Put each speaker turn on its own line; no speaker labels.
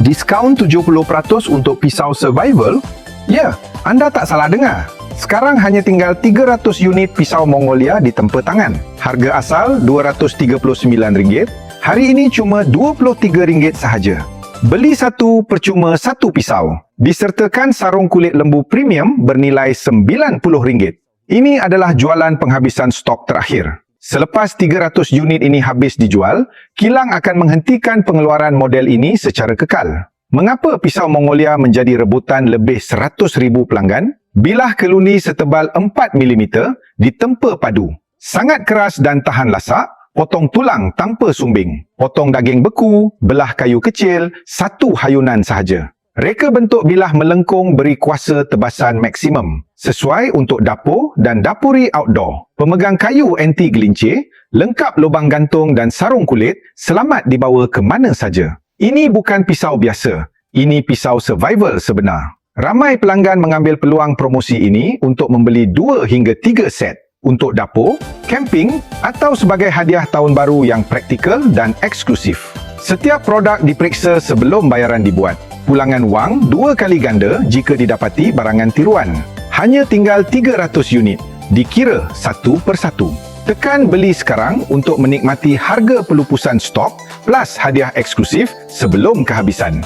Diskaun 70% untuk pisau survival? Ya, anda tak salah dengar. Sekarang hanya tinggal 300 unit pisau Mongolia di tempat tangan. Harga asal RM239, hari ini cuma RM23 sahaja. Beli satu percuma satu pisau, disertakan sarung kulit lembu premium bernilai RM90. Ini adalah jualan penghabisan stok terakhir. Selepas 300 unit ini habis dijual, kilang akan menghentikan pengeluaran model ini secara kekal. Mengapa pisau Mongolia menjadi rebutan lebih 100,000 pelanggan? Bilah keluni setebal 4 mm ditempa padu. Sangat keras dan tahan lasak, potong tulang tanpa sumbing, potong daging beku, belah kayu kecil, satu hayunan sahaja. Reka bentuk bilah melengkung beri kuasa tebasan maksimum, sesuai untuk dapur dan dapuri outdoor. Pemegang kayu anti gelincir, lengkap lubang gantung dan sarung kulit, selamat dibawa ke mana saja. Ini bukan pisau biasa, ini pisau survival sebenar. Ramai pelanggan mengambil peluang promosi ini untuk membeli 2 hingga 3 set untuk dapur, camping atau sebagai hadiah tahun baru yang praktikal dan eksklusif. Setiap produk diperiksa sebelum bayaran dibuat. Pulangan wang 2 kali ganda jika didapati barangan tiruan. Hanya tinggal 300 unit, dikira satu persatu. Tekan beli sekarang untuk menikmati harga pelupusan stok plus hadiah eksklusif sebelum kehabisan.